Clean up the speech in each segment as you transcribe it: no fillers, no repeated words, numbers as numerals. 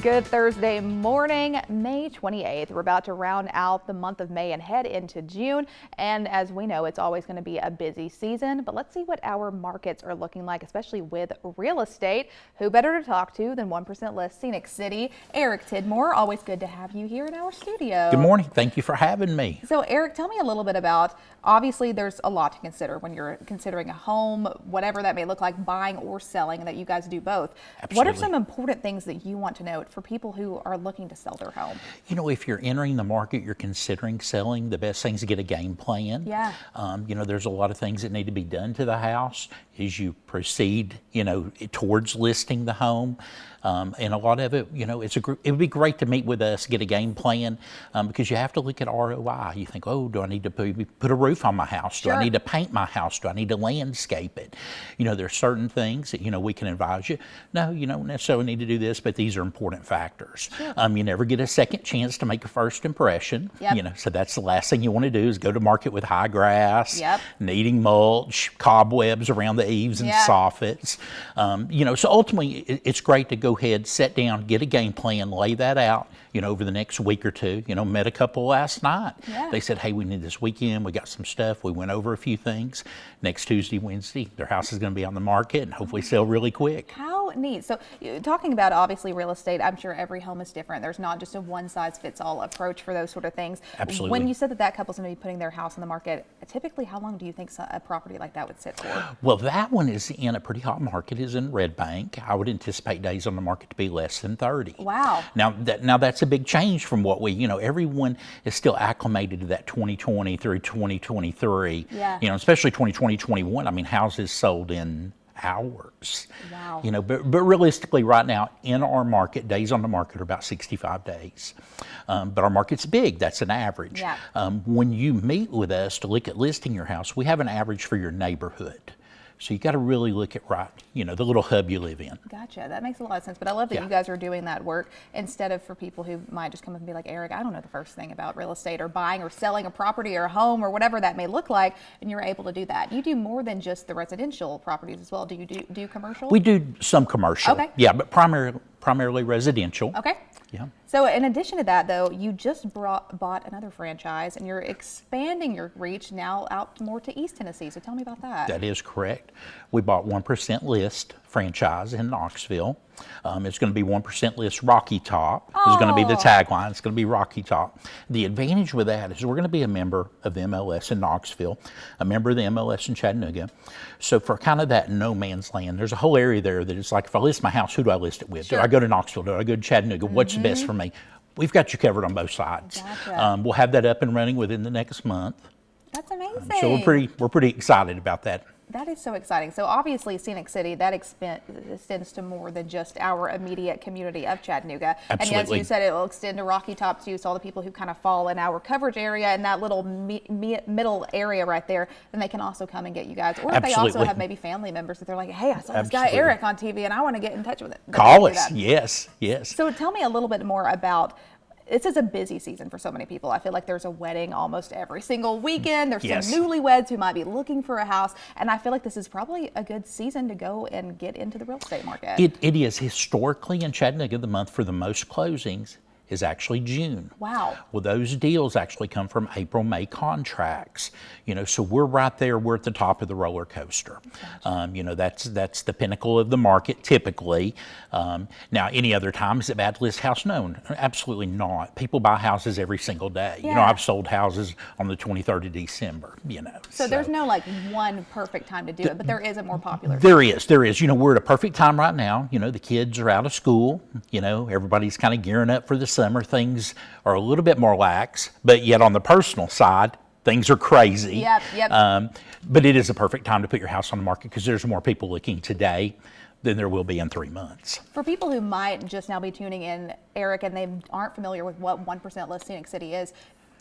Good Thursday morning, May 28th. We're about to round out the month of May and head into June. And as we know, it's always going to be a busy season. But let's see what our markets are looking like, especially with real estate. Who better to talk to than 1% Lists Scenic City? Eric Tidmore, always good to have you here in our studio. Good morning. Thank you for having me. So Eric, tell me a little bit about, obviously there's a lot to consider when you're considering a home, whatever that may look like, buying or selling, and that you guys do both. Absolutely. What are some important things that you want to note for people who are looking to sell their home? You know, if you're entering the market, you're considering selling, the best thing is to get a game plan. Yeah. You know, there's a lot of things that need to be done to the house as you proceed, you know, towards listing the home. And a lot of it, you know, it would be great to meet with us, get a game plan, because you have to look at ROI. You think, oh, do I need to put a roof on my house? Sure. Do I need to paint my house? Do I need to landscape it? You know, there's certain things that, you know, we can advise you. No, you don't necessarily need to do this, but these are important factors. Sure. You never get a second chance to make a first impression. Yep. You know, so that's the last thing you want to do is go to market with high grass, Yep. needing mulch, cobwebs around the eaves and soffits. You know, so ultimately it's great to go ahead, sit down, get a game plan, lay that out, you know, over the next week or two. You know, met a couple last night. Yeah. They said, hey, we need this weekend. We got some stuff. We went over a few things. Next Tuesday, Wednesday, their house is going to be on the market and hopefully sell really quick. How neat. So talking about obviously real estate, I'm sure every home is different. There's not just a one size fits all approach for those sort of things. Absolutely. When you said that couple's going to be putting their house on the market, typically how long do you think a property like that would sit for? Well, that one is in a pretty hot market, is in Red Bank. I would anticipate days on the market to be less than 30. Wow. Now that's a big change from what we, you know, everyone is still acclimated to that 2020 through 2023. Yeah. You know, especially 2020, 21. I mean, houses sold in hours. Wow. You know, but realistically right now in our market, days on the market are about 65 days. But our market's big, that's an average. Yeah. When you meet with us to look at listing your house, we have an average for your neighborhood. So you got to really look at you know, the little hub you live in. Gotcha. That makes a lot of sense. But I love that you guys are doing that work instead of for people who might just come up and be like, Eric, I don't know the first thing about real estate or buying or selling a property or a home or whatever that may look like. And you're able to do that. You do more than just the residential properties as well. Do you do commercial? We do some commercial. Okay. Yeah, but primarily residential. Okay. Yeah. So in addition to that, though, you just bought another franchise and you're expanding your reach now out more to East Tennessee. So tell me about that. That is correct. We bought 1% List franchise in Knoxville. It's going to be 1% List Rocky Top. It's going to be the tagline. It's going to be Rocky Top. The advantage with that is we're going to be a member of the MLS in Knoxville, a member of the MLS in Chattanooga. So for kind of that no man's land, there's a whole area there that it's like, if I list my house, who do I list it with? Sure. Do I go to Knoxville? Do I go to Chattanooga? What's best for me? We've got you covered on both sides. Gotcha. We'll have that up and running within the next month. That's amazing. So we're pretty excited about that. That is so exciting. So obviously Scenic City, that extends to more than just our immediate community of Chattanooga. Absolutely. And as you said, it will extend to Rocky Top too. So all the people who kind of fall in our coverage area and that little middle area right there, then they can also come and get you guys. Or if they also have maybe family members that they're like, hey, I saw this guy Eric on TV and I want to get in touch with it. Call us. Yes, yes. So tell me a little bit more about, this is a busy season for so many people. I feel like there's a wedding almost every single weekend. There's some newlyweds who might be looking for a house. And I feel like this is probably a good season to go and get into the real estate market. It is. Historically in Chattanooga, the month for the most closings is actually June. Wow. Well, those deals actually come from April, May contracts. You know, so we're right there. We're at the top of the roller coaster. Gotcha. You know, that's the pinnacle of the market typically. Now, any other time, is it bad to list house? No, absolutely not. People buy houses every single day. Yeah. You know, I've sold houses on the 23rd of December, you know. So there's no like one perfect time to do it, but there is a more popular. There is. You know, we're at a perfect time right now. You know, the kids are out of school. You know, everybody's kind of gearing up for the summer. Things are a little bit more lax, but yet on the personal side, things are crazy. Yep. But it is a perfect time to put your house on the market because there's more people looking today than there will be in 3 months. For people who might just now be tuning in, Eric, and they aren't familiar with what 1% List Scenic City is,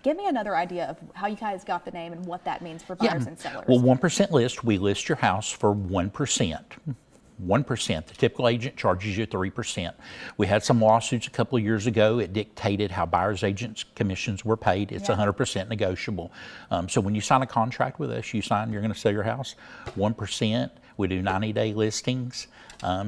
give me another idea of how you guys got the name and what that means for buyers and sellers. Well, 1% List, we list your house for 1%. 1%. The typical agent charges you 3%. We had some lawsuits a couple of years ago. It dictated how buyers agents commissions were paid. It's 100% negotiable. So when you sign a contract with us, you're going to sell your house 1%. We do 90-day listings.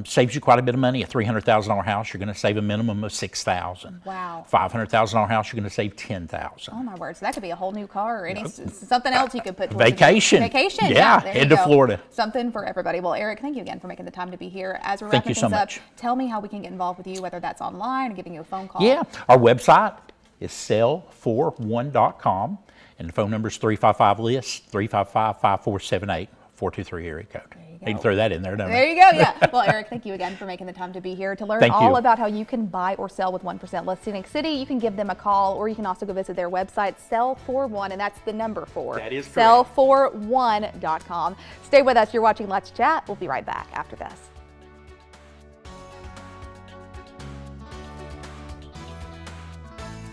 Saves you quite a bit of money. A $300,000 house, you're going to save a minimum of $6,000. Wow. $500,000 house, you're going to save $10,000. Oh my word! So that could be a whole new car or any something else you could put towards Vacation. Vacation. Yeah, there you into go. Florida. Something for everybody. Well, Eric, thank you again for making the time to be here. As we're Thank wrapping you so things up, much. tell me how we can get involved with you, whether that's online or giving you a phone call. Yeah, our website is sell41.com, and the phone number is 355-LIST, 355-5478, 423 area code. Need to throw that in there, don't I? There you go, yeah. Well, Eric, thank you again for making the time to be here. To learn Thank all you. about how you can buy or sell with 1% Lists Scenic City, you can give them a call, or you can also go visit their website, sell41, and that's the number 4. That is correct. Sell41.com. Stay with us. You're watching Let's Chat. We'll be right back after this.